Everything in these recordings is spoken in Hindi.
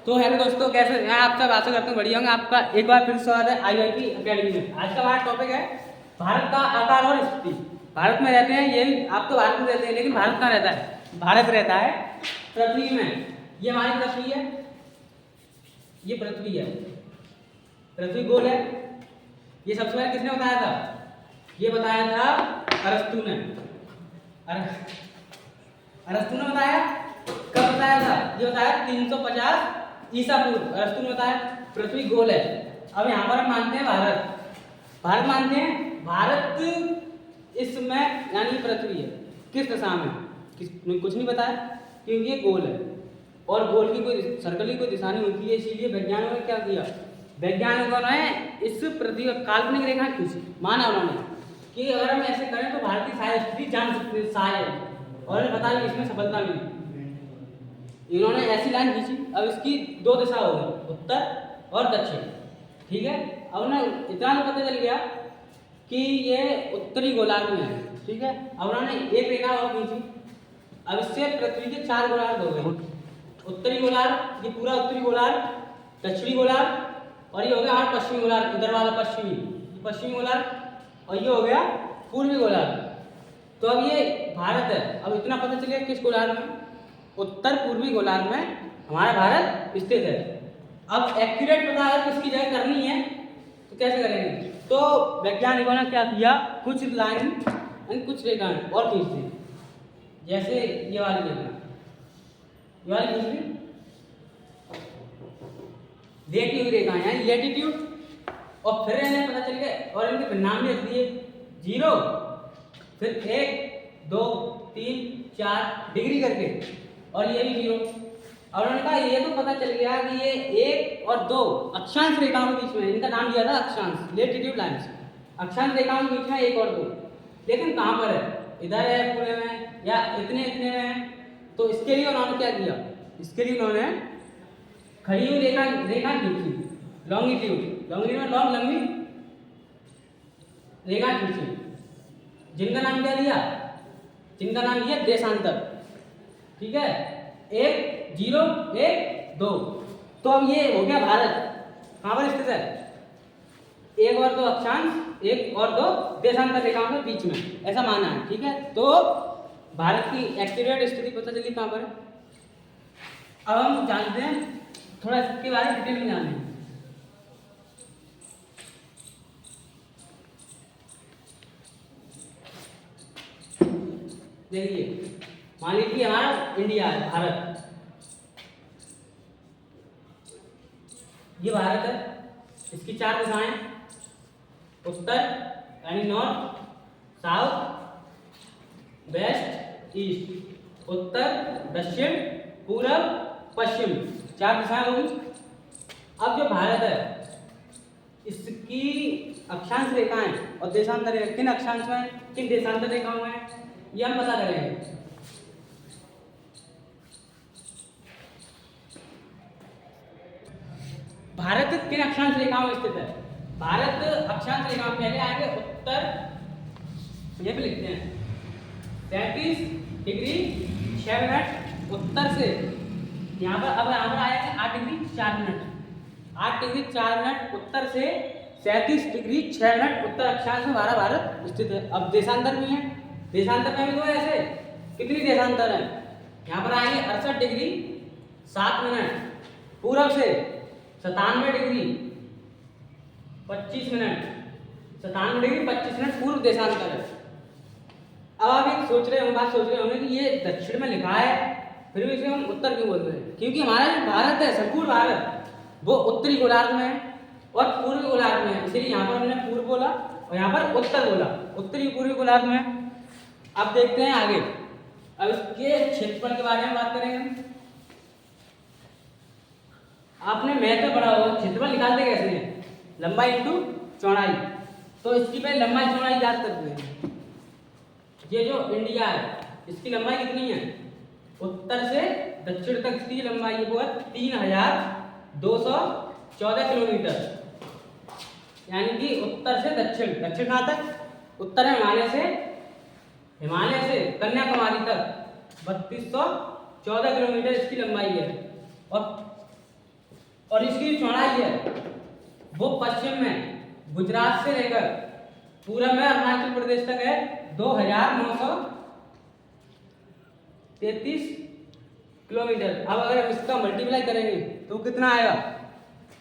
तो हेलो दोस्तों, कैसे हैं आप सब? आशा करते हैं बढ़िया होंगे। आपका एक बार फिर स्वागत है IIT अकेडमी में। आज का हमारा टॉपिक है भारत का आकार और स्थिति। भारत में रहते हैं, ये आप तो भारत में रहते हैं, लेकिन भारत कहाँ रहता है? भारत रहता है पृथ्वी में। ये हमारी पृथ्वी है, ये पृथ्वी है। पृथ्वी गोल है। ये सबसे पहले किसने बताया था? ये बताया था अरस्तु ने। अरस्तु ने बताया। कब बताया था? ये बताया 350 ईसा पूर्व। अरस्तु ने बताया पृथ्वी गोल है। अब यहाँ पर हम मानते हैं भारत मानते हैं। भारत इसमें यानी पृथ्वी है, किस दिशा में? कुछ नहीं बताया, क्योंकि ये गोल है और गोल की कोई सर्कल की कोई दिशा नहीं होती है। इसीलिए वैज्ञानिकों ने क्या किया? वैज्ञानिकों ने इस पृथ्वी का काल्पनिक रेखा खींची। माना उन्होंने कि अगर हम ऐसे करें तो भारत की शायद स्थिति जान सकते हैं, शायद। और बता दें इसमें सफलता मिली। इन्होंने ऐसी लाइन खींची। अब इसकी दो दिशा हो गई, उत्तर और दक्षिण। ठीक है। अब उन्हें इतना तो पता चल गया कि ये उत्तरी गोलार्ध में है। ठीक है। अब उन्होंने एक रेखा और खींची। अब इससे पृथ्वी के 4 गोलार्ध हो गए। उत्तरी गोलार्ध, ये पूरा उत्तरी गोलार्ध, दक्षिणी गोलार्ध, और ये हो गया हमारा पश्चिमी गोलार्ध, इधर वाला पश्चिमी गोलार्ध, और ये हो गया पूर्वी गोलार्ध। तो अब ये भारत है। अब इतना पता चल गया किस गोलार्ध में? उत्तर पूर्वी गोलार्ध में हमारा भारत स्थित है। अब एक्यूरेट पता अगर किसकी जगह करनी है तो कैसे करेंगे? तो वैज्ञानिकों ने क्या किया? कुछ लाइन कुछ रेखाएं और खींच दी। जैसे ये वाली रेखा, ये वाली खींच दी, लेटी हुई रेखा यानी लेटीट्यूड। और फिर इन्हें पता चल गया और इनके नाम भी रख दिए 0, फिर 1, 2, 3, 4 डिग्री करके, और ये भी 0। और उन्होंने कहा ये तो पता चल गया कि ये 1 और 2 अक्षांश रेखाओं के बीच में, इनका नाम दिया था अक्षांश, लेटीट्यूड लाइन्स। अक्षांश रेखाओं के बीच में 1 और 2, लेकिन कहाँ पर है? इधर है पूरे में या इतने में है? तो इसके लिए उन्होंने क्या किया? इसके लिए उन्होंने खड़ी हुई रेखा खींची, लॉन्गिट्यूड लंबी रेखा खींची, जिनका नाम क्या दिया? जिनका नाम दिया देशांतर। ठीक है। 1, 0, 1, 2। तो अब ये हो गया भारत कहाँ पर स्थित है? 1 और 2 अक्षांश, 1 और 2 देशांतर रेखाओं के बीच में, ऐसा माना है। ठीक है। तो भारत की एक्यूरेट स्थिति पता चली कहाँ पर है। अब हम जानते हैं थोड़ा इसके बारे में डिटेल में जानते हैं। देखिए, मान लीजिए हमारा इंडिया है, भारत, ये भारत है। इसकी 4 दिशाएं, उत्तर यानी नॉर्थ, साउथ, वेस्ट, ईस्ट। उत्तर, दक्षिण, पूरब, पश्चिम, 4 दिशाएं होंगी। अब जो भारत है इसकी अक्षांश रेखाएं और देशांतर रेखा किन अक्षांश में, किन देशांतर रेखाओं में, ये हम पता करेंगे। भारत किन अक्षांश रेखाओं में स्थित है? भारत अक्षांश रेखाओं पहले आएंगे उत्तर, ये भी लिखते हैं 33 डिग्री 6 मिनट उत्तर से। यहाँ पर अब यहाँ पर आएंगे 8 डिग्री 4 मिनट, 8 डिग्री 4 मिनट उत्तर से 37 डिग्री 6 मिनट उत्तर अक्षांश में हमारा भारत स्थित है। अब देशांतर भी है, देशांतर में भी तो ऐसे कितनी देशांतर है? यहाँ पर आएंगे 68 डिग्री 7 मिनट पूरब से, 97 डिग्री 25 मिनट, 97 डिग्री 25 मिनट पूर्व देशांतर है। अब आप एक सोच रहे होंगे कि ये दक्षिण में लिखा है, फिर भी इसे हम उत्तर क्यों बोलते हैं? क्योंकि हमारा जो भारत है, संपूर्ण भारत, वो उत्तरी गोलार्ध में है और पूर्वी गोलार्ध में है। इसलिए यहाँ पर हमने पूर्व बोला और यहाँ पर उत्तर बोला, उत्तरी पूर्वी गोलार्ध में। अब देखते हैं आगे। अब इसके क्षेत्रफल के बारे में बात करेंगे। आपने मैथ में पढ़ा होगा क्षेत्रफल निकालते कैसे हैं? लंबाई इंटू चौड़ाई। तो इसकी पहले लंबाई चौड़ाई याद करते हैं। ये जो इंडिया है इसकी लंबाई कितनी है? उत्तर से दक्षिण तक इसकी लंबाई है वो है 3214 किलोमीटर, यानी कि उत्तर से दक्षिण। दक्षिण कहाँ तक? उत्तर है हिमालय से कन्याकुमारी तक 3214 किलोमीटर इसकी लंबाई है। और और इसकी चौड़ाई है वो पश्चिम में गुजरात से लेकर पूरब में अरुणाचल प्रदेश तक है 2933 किलोमीटर। अब अगर हम इसका मल्टीप्लाई करेंगे तो कितना आएगा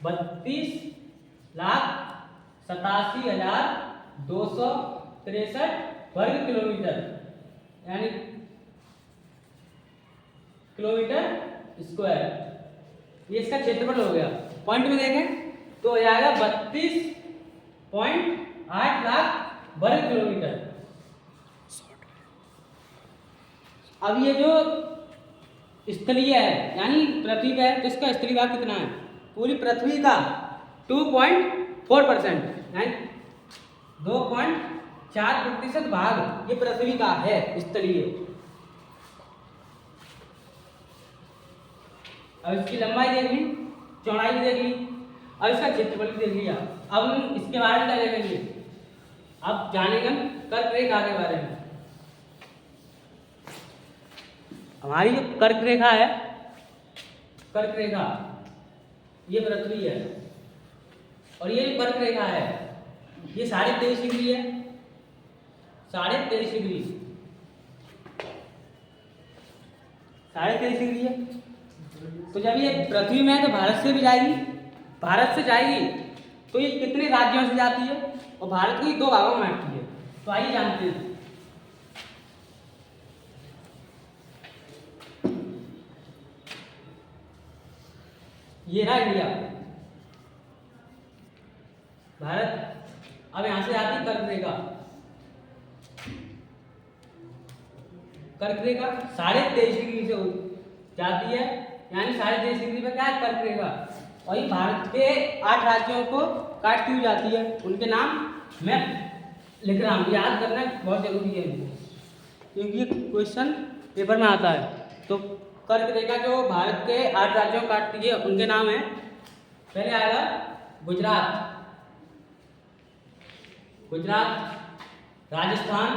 32,87,263 वर्ग किलोमीटर, यानी किलोमीटर स्क्वायर। ये इसका क्षेत्रफल हो गया। पॉइंट में देखें तो हो जाएगा 32.8 लाख वर्ग किलोमीटर। अब ये जो स्थलीय है यानी पृथ्वी का है तो इसका स्थलीय भाग कितना है, पूरी पृथ्वी का 2.4% यानी 2.4% भाग ये पृथ्वी का है स्थलीय। अब इसकी लंबाई देख ली, चौड़ाई भी देख ली, अब इसका क्षेत्रफल भी देख लिया। अब हम इसके बारे में क्या देखेंगे, अब जानेंगे हम कर्क रेखा के बारे में। हमारी जो कर्क रेखा है, कर्क रेखा ये पृथ्वी है और ये जो कर्क रेखा है ये 23.5 डिग्री है, 23.5 डिग्री, 23.5 डिग्री है। तो जब ये पृथ्वी में है तो भारत से भी जाएगी, भारत से जाएगी तो ये कितने राज्यों से जाती है और भारत को ही 2 भागों में बांटती है। तो आइए जानते हैं। ये रहा इंडिया, भारत। अब यहां से आती है कर्क रेखा, कर्क रेखा 23.5 डिग्री से जाती है, यानी 23.5 डिग्री पे क्या है कर्क रेखा। और ये भारत के 8 राज्यों को काटती हुई जाती है, उनके नाम मैं लिख रहा हूँ, याद करना बहुत जरूरी है क्योंकि ये क्वेश्चन पेपर में आता है। तो कर्क रेखा जो भारत के 8 राज्यों को काटती है उनके नाम है, पहले आएगा गुजरात, गुजरात, राजस्थान,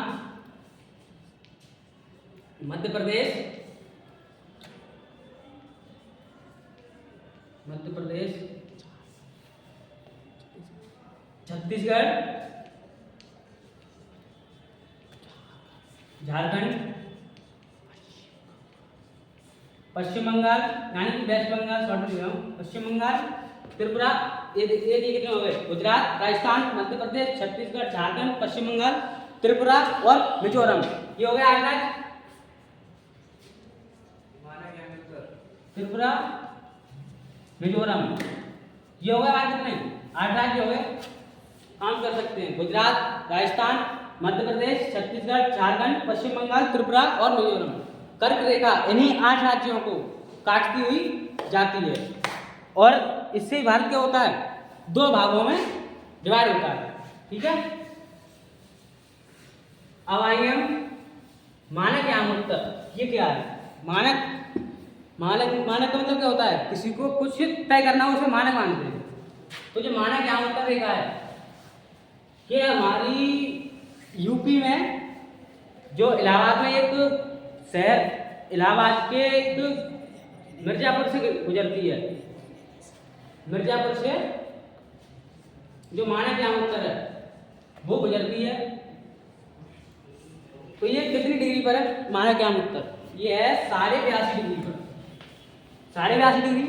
मध्य प्रदेश, छत्तीसगढ़, झारखंड, पश्चिम बंगाल यानी कि वेस्ट बंगाल, पश्चिम बंगाल, त्रिपुरा। ये कितने हो गए, गुजरात, राजस्थान, मध्य प्रदेश, छत्तीसगढ़, झारखंड, पश्चिम बंगाल, त्रिपुरा और मिजोरम। ये हो गया 8 राज्य। त्रिपुरा, मिजोरम, ये हो गए आज कितने 8 राज्य हो गए। काम कर सकते हैं गुजरात, राजस्थान, मध्य प्रदेश, छत्तीसगढ़, झारखंड, पश्चिम बंगाल, त्रिपुरा और मिजोरम। कर्क रेखा इन्हीं 8 राज्यों को काटती हुई जाती है और इससे भारत क्या होता है 2 भागों में डिवाइड होता है। ठीक है, अब आएंगे हम मानक याम उत्तर। ये क्या है मानक? मानक का मतलब क्या होता है, किसी को कुछ तय करना हो उसे मानक मानते हैं। तो जो मानक याम उत्तर रेखा है कि हमारी यूपी में जो इलाहाबाद में एक शहर, इलाहाबाद के एक मिर्जापुर से गुजरती है, मिर्जापुर से जो मानक याम उत्तर है वो गुजरती है। तो ये कितनी डिग्री पर है मानक याम उत्तर? ये है 82.5 डिग्री पर, 82.5 डिग्री।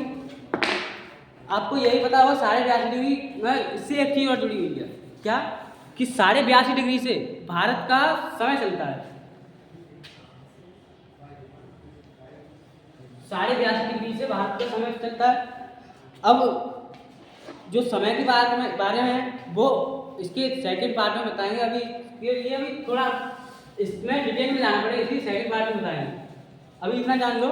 आपको यही पता होगा 82.5 डिग्री में इससे एक चीज और जुड़ी हुई है, क्या कि 82.5 डिग्री से भारत का समय चलता है। 82.5 डिग्री से भारत का समय चलता है। अब जो समय के बारे में वो इसके सेकंड पार्ट में बताएंगे। अभी के लिए अभी थोड़ा इसमें डिटेल में जाना पड़ेगा, इसलिए सेकंड पार्ट में बताएंगे। अभी इतना जान लो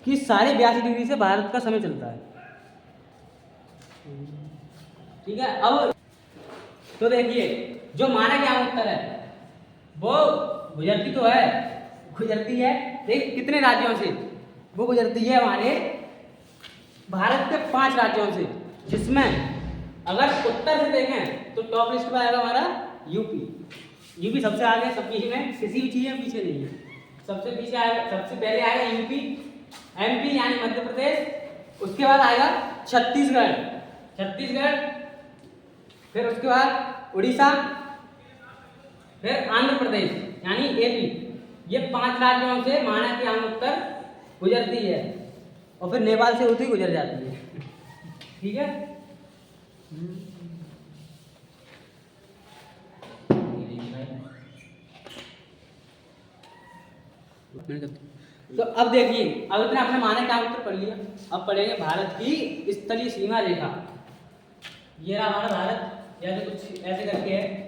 कि 82.5 डिग्री से भारत का समय चलता है। ठीक है, अब तो देखिए जो मानक याम उत्तर है वो गुजरती तो है, गुजरती है देख कितने राज्यों से, वो गुजरती है हमारे भारत के 5 राज्यों से, जिसमें अगर उत्तर से देखें तो टॉप लिस्ट में आएगा हमारा यूपी। यूपी सबसे आगे, सब चीज में किसी भी चीज में पीछे नहीं है। सबसे पीछे आएगा, सबसे पहले आएगा यूपी, एमपी यानी मध्य प्रदेश, उसके बाद आएगा छत्तीसगढ़, छत्तीसगढ़, फिर उसके बाद उड़ीसा, फिर आंध्र प्रदेश यानी एपी। ये 5 राज्यों से माना कि उत्तर गुजरती है और फिर नेपाल से होती गुजर जाती है। ठीक है। तो अब देखिए, अब इतना आपने माना क्या उत्तर पढ़ लिया, अब पढ़ेंगे भारत की स्थलीय सीमा रेखा। ये रहा हमारा भारत, या तो कुछ ऐसे करके है।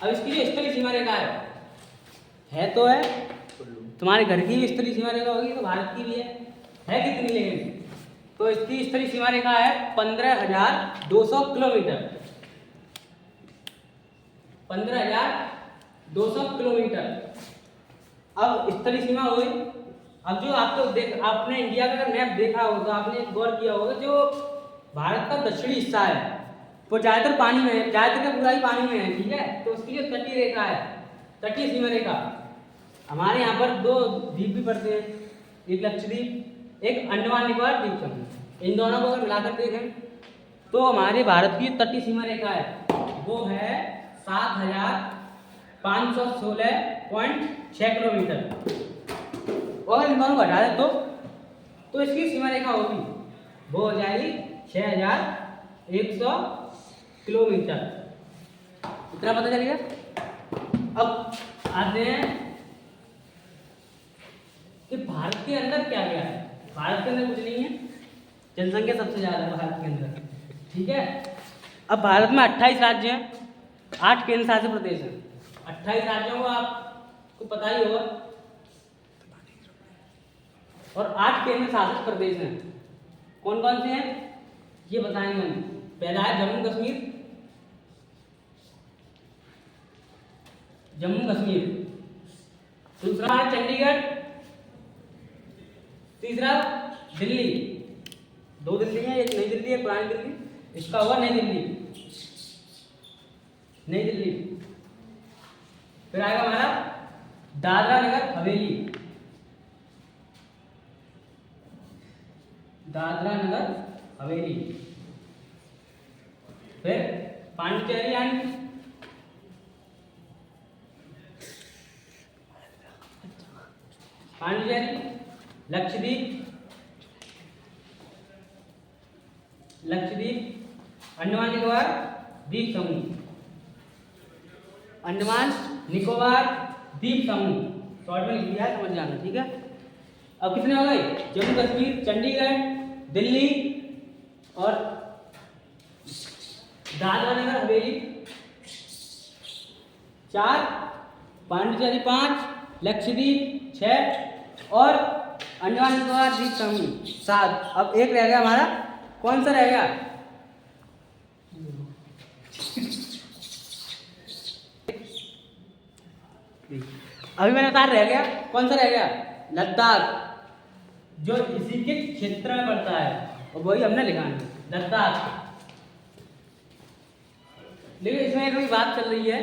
अब इसकी जो स्थलीय सीमा रेखा है तो है, तुम्हारे घर की भी स्थलीय सीमा रेखा होगी तो भारत की भी है कितनी, लेकिन तो इसकी स्थलीय सीमा रेखा है 15,200 किलोमीटर, 15,200 किलोमीटर। अब स्थलीय सीमा हो गई। अब जो आप तो आपने इंडिया का अगर मैप देखा होगा तो आपने गौर किया होगा, जो भारत का दक्षिणी हिस्सा है वो ज़्यादातर पानी में है, ज़्यादातर का पूरा ही पानी में है। ठीक है। तो उसकी जो तटीय रेखा है, तटीय सीमा रेखा, हमारे यहाँ पर 2 द्वीप भी पड़ते हैं, एक लक्षद्वीप, एक अंडमान निकोबार द्वीप समूह। इन दोनों को अगर मिलाकर देखें तो हमारे भारत की तटीय सीमा रेखा है वो है 7,516.6 किलोमीटर। और इन दोनों को हटा दें तो इसकी सीमा रेखा होगी वो हो जाएगी 6,100 किलोमीटर। इतना पता चल गया। अब आते हैं कि भारत के अंदर क्या क्या है। भारत के अंदर कुछ नहीं है, जनसंख्या सबसे ज़्यादा है भारत के अंदर। ठीक है। अब भारत में 28 राज्य हैं, 8 केंद्र शासित प्रदेश हैं। 28 राज्यों को आपको पता ही होगा, और 8 केंद्र शासित प्रदेश हैं। कौन कौन से हैं ये बताएंगे हम। पहला है जम्मू कश्मीर, जम्मू कश्मीर। दूसरा है चंडीगढ़, तीसरा दिल्ली। 2 दिल्ली हैं, एक नई दिल्ली, एक पुरानी दिल्ली। इसका हुआ नई दिल्ली, नई दिल्ली। फिर आएगा हमारा दादरा नगर हवेली, दादरा नगर हवेली। फिर पांडिचेरी यानी पांडिचेरी, लक्षद्वीप, लक्षद्वीप, अंडमान निकोबार द्वीप समूह, अंडमान निकोबार द्वीप समूह। शॉर्ट में लिख दिया है, समझ जाना। ठीक है। अब कितने हो गए? जम्मू कश्मीर, चंडीगढ़, दिल्ली और दादरा नगर हवेली 4, पांडिचेरी 5, लक्षद्वीप 6 और अंडमान निकोबार द्वीप समूह 7। अब एक रह गया हमारा, कौन सा रह गया? अभी मैंने बता, रह गया कौन सा रह गया? लद्दाख, जो इसी के क्षेत्र में पड़ता है, और वही हमने लिखा है लद्दाख। लेकिन इसमें एक बात चल रही है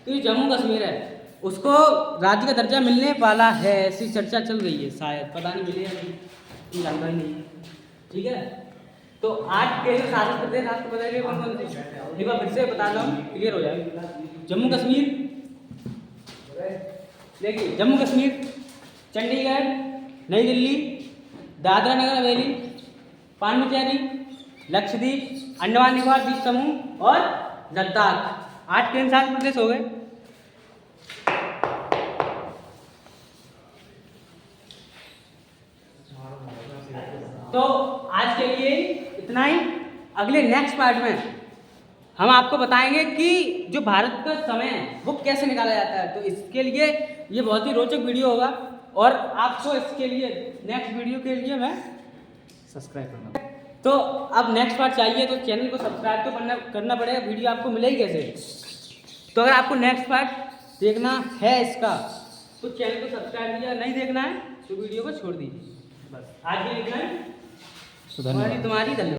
कि जम्मू कश्मीर है उसको राज्य का दर्जा मिलने वाला है, ऐसी चर्चा चल रही है, शायद पता नहीं मिलेगा नहीं, लगता ही नहीं। ठीक है। तो 8 केंद्र शासित प्रदेश आपको पता है कौन कौन से, एक बार फिर से बता रहा हूँ, क्लियर हो जाएगा। जम्मू कश्मीर, देखिए जम्मू कश्मीर, चंडीगढ़, नई दिल्ली, दादरा नगर हवेली, पांडिचेरी, लक्षद्वीप, अंडमान निकोबार द्वीप समूह और लद्दाख। 8 केंद्र शासित प्रदेश हो गए। तो आज के लिए इतना ही। अगले नेक्स्ट पार्ट में हम आपको बताएंगे कि जो भारत का समय है वो कैसे निकाला जाता है। तो इसके लिए ये बहुत ही रोचक वीडियो होगा, और आपको इसके लिए नेक्स्ट वीडियो के लिए मैं सब्सक्राइब करना। तो अब नेक्स्ट पार्ट चाहिए तो चैनल को सब्सक्राइब तो करना पड़ेगा, वीडियो आपको मिलेगी कैसे? तो अगर आपको नेक्स्ट पार्ट देखना है इसका तो चैनल को सब्सक्राइब कीजिए, नहीं देखना है तो वीडियो को छोड़ दीजिए। बस आज के लिए तुम्हारी धन्यवाद।